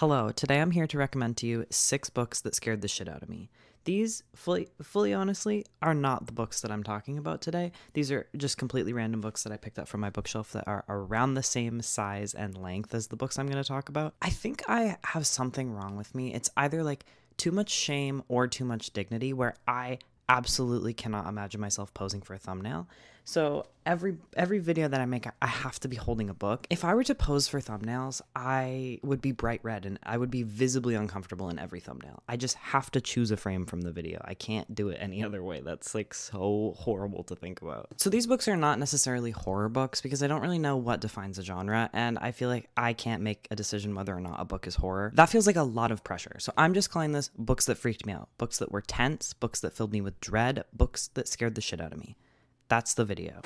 Hello, today I'm here to recommend to you 6 books that scared the shit out of me. These, fully honestly, are not the books that I'm talking about today. These are just completely random books that I picked up from my bookshelf that are around the same size and length as the books I'm going to talk about. I think I have something wrong with me. It's either like too much shame or too much dignity, where I absolutely cannot imagine myself posing for a thumbnail. So every video that I make, I have to be holding a book. If I were to pose for thumbnails, I would be bright red and I would be visibly uncomfortable in every thumbnail. I just have to choose a frame from the video. I can't do it any other way. That's like so horrible to think about. So these books are not necessarily horror books because I don't really know what defines a genre, and I feel like I can't make a decision whether or not a book is horror. That feels like a lot of pressure. So I'm just calling this books that freaked me out, books that were tense, books that filled me with dread, books that scared the shit out of me. That's the video.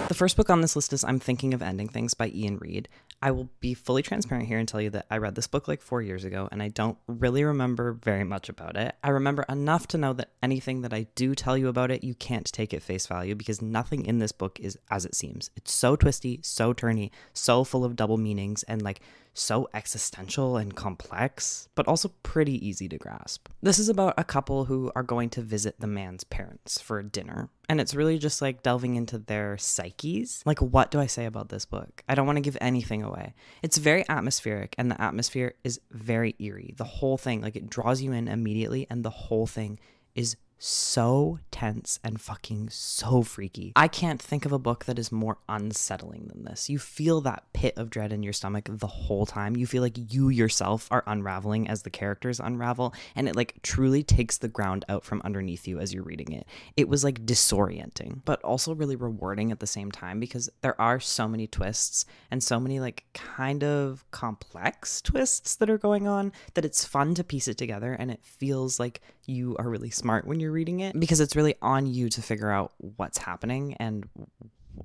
The first book on this list is I'm Thinking of Ending Things by Iain Reid. I will be fully transparent here and tell you that I read this book like 4 years ago and I don't really remember very much about it. I remember enough to know that anything that I do tell you about it, you can't take at face value because nothing in this book is as it seems. It's so twisty, so turny, so full of double meanings, and like so existential and complex, but also pretty easy to grasp. This is about a couple who are going to visit the man's parents for dinner, and it's really just like delving into their psyches. Like, what do I say about this book? I don't want to give anything away. It's very atmospheric, and the atmosphere is very eerie. The whole thing, like, it draws you in immediately, and the whole thing is so tense and fucking so freaky. I can't think of a book that is more unsettling than this. You feel that pit of dread in your stomach the whole time. You feel like you yourself are unraveling as the characters unravel, and it like truly takes the ground out from underneath you as you're reading it. It was like disorienting, but also really rewarding at the same time because there are so many twists and so many like kind of complex twists that are going on that it's fun to piece it together, and it feels like you are really smart when you're reading it because it's really on you to figure out what's happening. And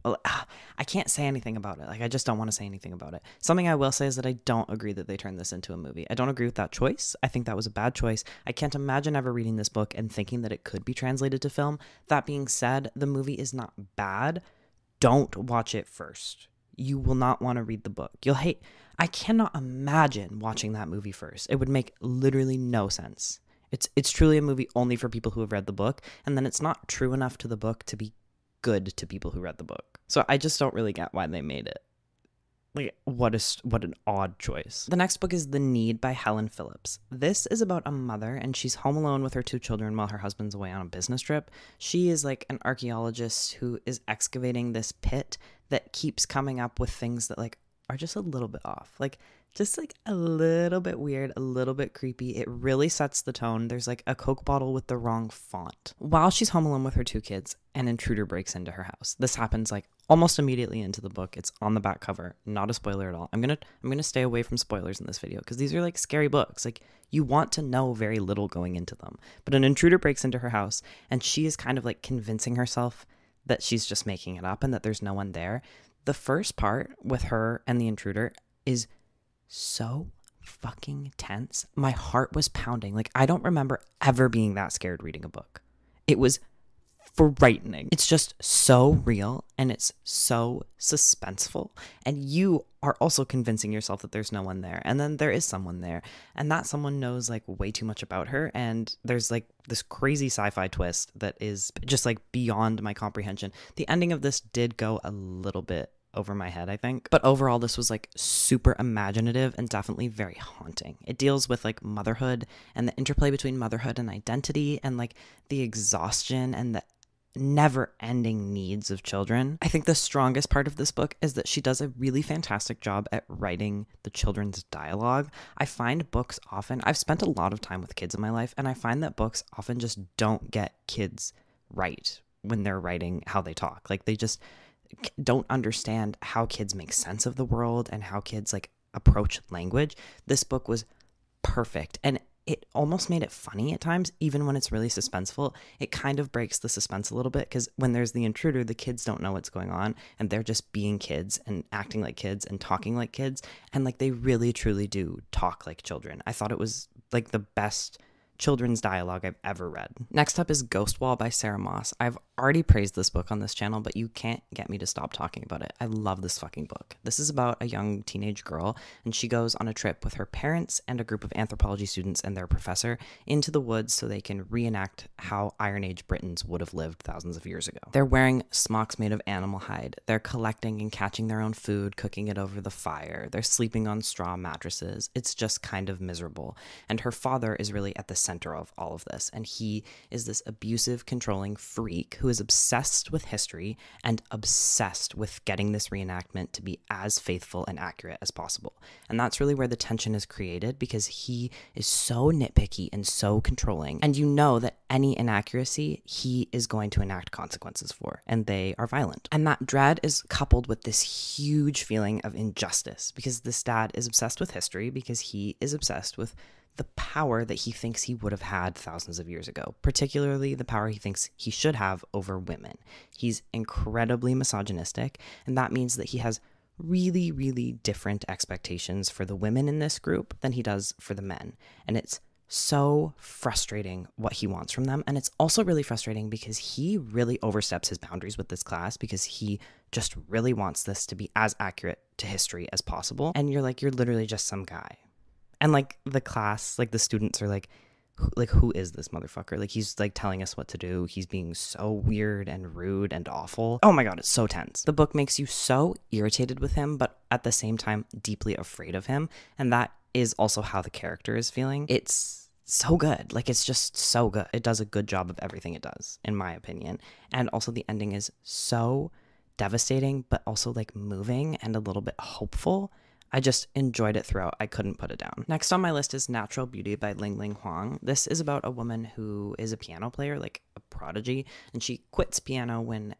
I can't say anything about it. Like, I just don't want to say anything about it. Something I will say is that I don't agree that they turned this into a movie. I don't agree with that choice. I think that was a bad choice. I can't imagine ever reading this book and thinking that it could be translated to film. That being said, the movie is not bad. Don't watch it first. You will not want to read the book. You'll hate. I cannot imagine watching that movie first. It would make literally no sense. It's truly a movie only for people who have read the book, and then it's not true enough to the book to be good to people who read the book. So I just don't really get why they made it. Like, what an odd choice. The next book is The Need by Helen Phillips. This is about a mother, and she's home alone with her 2 children while her husband's away on a business trip. She is like an archaeologist who is excavating this pit that keeps coming up with things that like are just a little bit off. Like, just like a little bit weird, a little bit creepy. It really sets the tone. There's like a Coke bottle with the wrong font. While she's home alone with her 2 kids, an intruder breaks into her house. This happens like almost immediately into the book. It's on the back cover. Not a spoiler at all. I'm gonna stay away from spoilers in this video because these are like scary books. Like, you want to know very little going into them. But an intruder breaks into her house, and she is kind of like convincing herself that she's just making it up and that there's no one there. The first part with her and the intruder is so fucking tense. My heart was pounding. Like, I don't remember ever being that scared reading a book. It was frightening. It's just so real, and it's so suspenseful, and you are also convincing yourself that there's no one there, and then there is someone there, and that someone knows like way too much about her, and there's like this crazy sci-fi twist that is just like beyond my comprehension. The ending of this did go a little bit over my head, I think. But overall, this was like super imaginative and definitely very haunting. It deals with like motherhood and the interplay between motherhood and identity and like the exhaustion and the never-ending needs of children. I think the strongest part of this book is that she does a really fantastic job at writing the children's dialogue. I find books often, I've spent a lot of time with kids in my life, and I find that books often just don't get kids right when they're writing how they talk. Like, they just don't understand how kids make sense of the world and how kids like approach language. This book was perfect, and it almost made it funny at times, even when it's really suspenseful. It kind of breaks the suspense a little bit because when there's the intruder, the kids don't know what's going on, and they're just being kids and acting like kids and talking like kids, and like they really truly do talk like children. I thought it was like the best children's dialogue I've ever read. Next up is Ghost Wall by Sarah Moss. I've already praised this book on this channel, but you can't get me to stop talking about it. I love this fucking book. This is about a young teenage girl, and she goes on a trip with her parents and a group of anthropology students and their professor into the woods so they can reenact how Iron Age Britons would have lived thousands of years ago. They're wearing smocks made of animal hide. They're collecting and catching their own food, cooking it over the fire. They're sleeping on straw mattresses. It's just kind of miserable. And her father is really at the center of all of this, and he is this abusive, controlling freak who is obsessed with history and obsessed with getting this reenactment to be as faithful and accurate as possible. And that's really where the tension is created, because he is so nitpicky and so controlling, and you know that any inaccuracy he is going to enact consequences for, and they are violent. And that dread is coupled with this huge feeling of injustice, because this dad is obsessed with history, because he is obsessed with the power that he thinks he would have had thousands of years ago, particularly the power he thinks he should have over women. He's incredibly misogynistic, and that means that he has really, really different expectations for the women in this group than he does for the men. And it's so frustrating what he wants from them. And it's also really frustrating because he really oversteps his boundaries with this class, because he just really wants this to be as accurate to history as possible. And you're like, you're literally just some guy. And like the class, like the students are like, who is this motherfucker? Like, he's like telling us what to do. He's being so weird and rude and awful. Oh my God, it's so tense. The book makes you so irritated with him, but at the same time, deeply afraid of him. And that is also how the character is feeling. It's so good. Like, it's just so good. It does a good job of everything it does, in my opinion. And also the ending is so devastating, but also like moving and a little bit hopeful. I just enjoyed it throughout. I couldn't put it down. Next on my list is Natural Beauty by Ling Huang. This is about a woman who is a piano player, like a prodigy, and she quits piano when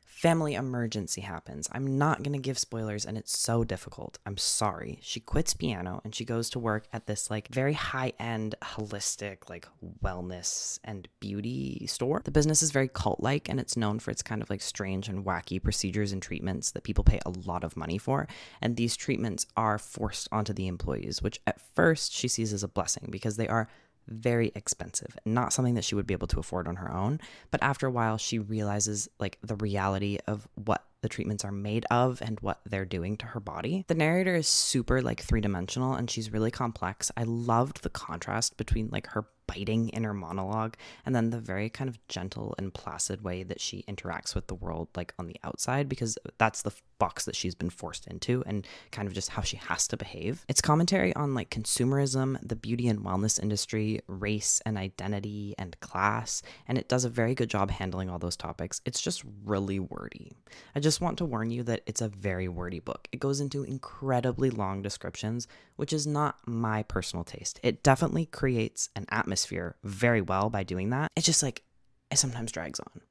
family emergency happens. I'm not going to give spoilers, and it's so difficult. I'm sorry. She quits piano and she goes to work at this like very high-end holistic like wellness and beauty store. The business is very cult-like, and it's known for its kind of like strange and wacky procedures and treatments that people pay a lot of money for. And these treatments are forced onto the employees, which at first she sees as a blessing because they are very expensive, not something that she would be able to afford on her own. But after a while, she realizes like the reality of what the treatments are made of and what they're doing to her body. The narrator is super like three-dimensional, and she's really complex. I loved the contrast between like her biting inner monologue and then the very kind of gentle and placid way that she interacts with the world like on the outside, because that's the box that she's been forced into and kind of just how she has to behave. It's commentary on like consumerism, the beauty and wellness industry, race and identity, and class, and it does a very good job handling all those topics. It's just really wordy. I just want to warn you that it's a very wordy book. It goes into incredibly long descriptions, which is not my personal taste. It definitely creates an atmosphere very well by doing that. It's just like, it sometimes drags on.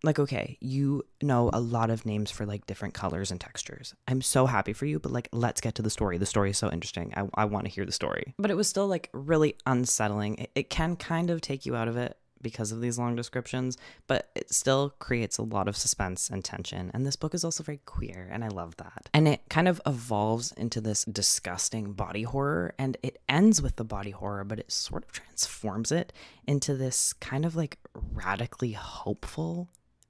Like, okay, you know a lot of names for like different colors and textures. I'm so happy for you, but like, let's get to the story. The story is so interesting. I want to hear the story. But it was still like really unsettling. It can kind of take you out of it because of these long descriptions, but it still creates a lot of suspense and tension. And this book is also very queer, and I love that. And it kind of evolves into this disgusting body horror, and it ends with the body horror, but it sort of transforms it into this kind of like radically hopeful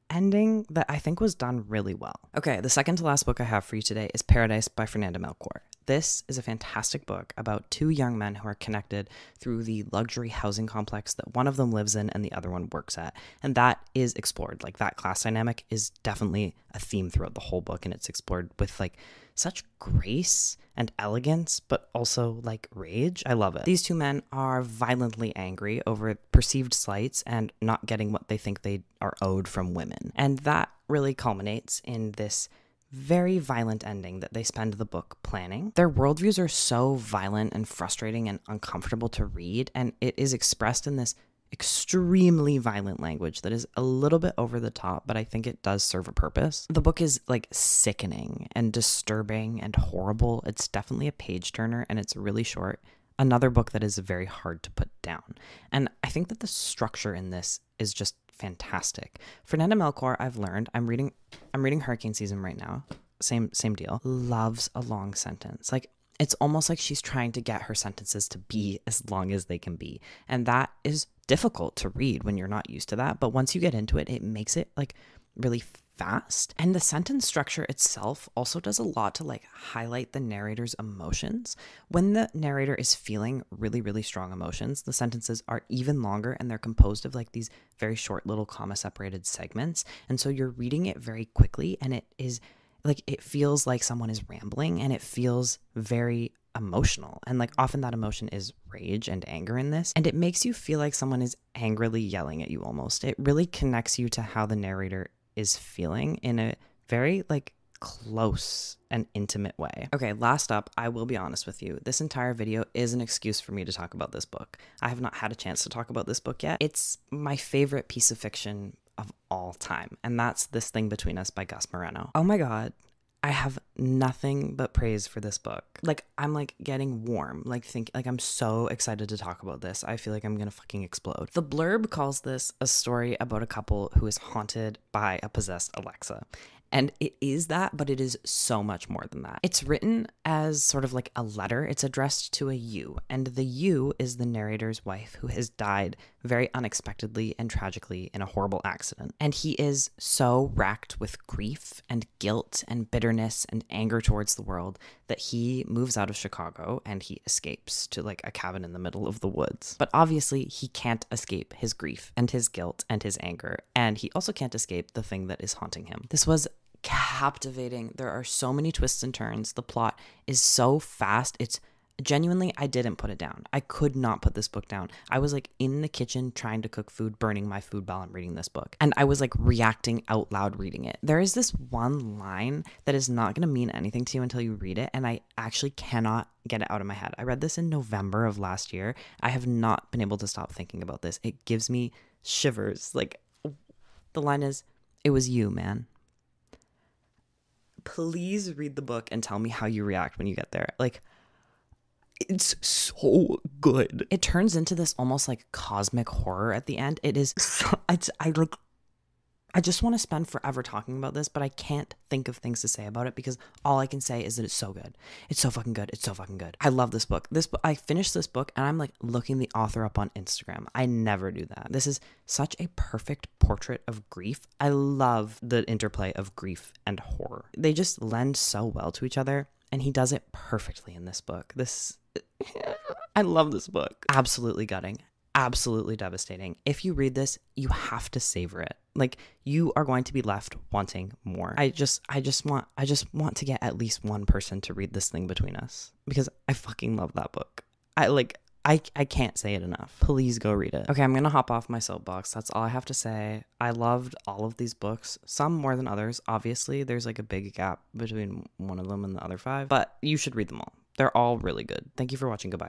ending that I think was done really well. Okay, the second to last book I have for you today is Paradais by Fernanda Melchor. This is a fantastic book about two young men who are connected through the luxury housing complex that one of them lives in and the other one works at. And that is explored. Like, that class dynamic is definitely a theme throughout the whole book, and it's explored with like such grace and elegance, but also like rage. I love it. These two men are violently angry over perceived slights and not getting what they think they are owed from women. And that really culminates in this very violent ending that they spend the book planning. Their worldviews are so violent and frustrating and uncomfortable to read, and it is expressed in this extremely violent language that is a little bit over the top, but I think it does serve a purpose. The book is like sickening and disturbing and horrible. It's definitely a page turner, and it's really short. Another book that is very hard to put down. And I think that the structure in this is just fantastic. Fernanda Melchor, I've learned, I'm reading Hurricane Season right now. Same deal. Loves a long sentence. Like, It's almost like she's trying to get her sentences to be as long as they can be. And that is difficult to read when you're not used to that. But once you get into it, it makes it like really fast. And the sentence structure itself also does a lot to like highlight the narrator's emotions. When the narrator is feeling really, really strong emotions, the sentences are even longer and they're composed of like these very short little comma separated segments. And so you're reading it very quickly and it is like, it feels like someone is rambling and it feels very emotional. And like often that emotion is rage and anger in this. And it makes you feel like someone is angrily yelling at you almost. It really connects you to how the narrator is feeling in a very like close and intimate way. Okay, last up, I will be honest with you. This entire video is an excuse for me to talk about this book. I have not had a chance to talk about this book yet. It's my favorite piece of fiction of all time, and that's This Thing Between Us by Gus Moreno. Oh my god, I have nothing but praise for this book. Like, I'm like getting warm, like I'm so excited to talk about this. I feel like I'm gonna fucking explode. The blurb calls this a story about a couple who is haunted by a possessed Alexa. And it is that, but it is so much more than that. It's written as sort of like a letter. It's addressed to a you, and the you is the narrator's wife who has died very unexpectedly and tragically in a horrible accident. And he is so racked with grief and guilt and bitterness and anger towards the world that he moves out of Chicago and he escapes to like a cabin in the middle of the woods. But obviously he can't escape his grief and his guilt and his anger, and he also can't escape the thing that is haunting him. This was captivating. There are so many twists and turns. The plot is so fast. It's genuinely, I didn't put it down. I could not put this book down. I was like in the kitchen trying to cook food, burning my food while I'm reading this book. And I was like reacting out loud reading it. There is this one line that is not going to mean anything to you until you read it. And I actually cannot get it out of my head. I read this in November of last year. I have not been able to stop thinking about this. It gives me shivers. Like, the line is, "It was you, man." Please read the book and tell me how you react when you get there. Like, it's so good. It turns into this almost like cosmic horror at the end. It is so, I just want to spend forever talking about this, but I can't think of things to say about it because all I can say is that it's so good. It's so fucking good. It's so fucking good. I love this book. I finished this book and I'm like looking the author up on Instagram. I never do that. This is such a perfect portrait of grief. I love the interplay of grief and horror. They just lend so well to each other, and he does it perfectly in this book. I love this book. Absolutely gutting. Absolutely devastating. If you read this, you have to savor it. Like, you are going to be left wanting more. I just want to get at least one person to read This Thing Between Us because I fucking love that book. I can't say it enough. Please go read it. Okay, I'm gonna hop off my soapbox. That's all I have to say. I loved all of these books, some more than others. Obviously, there's like a big gap between one of them and the other 5, but you should read them all. They're all really good. Thank you for watching. Goodbye.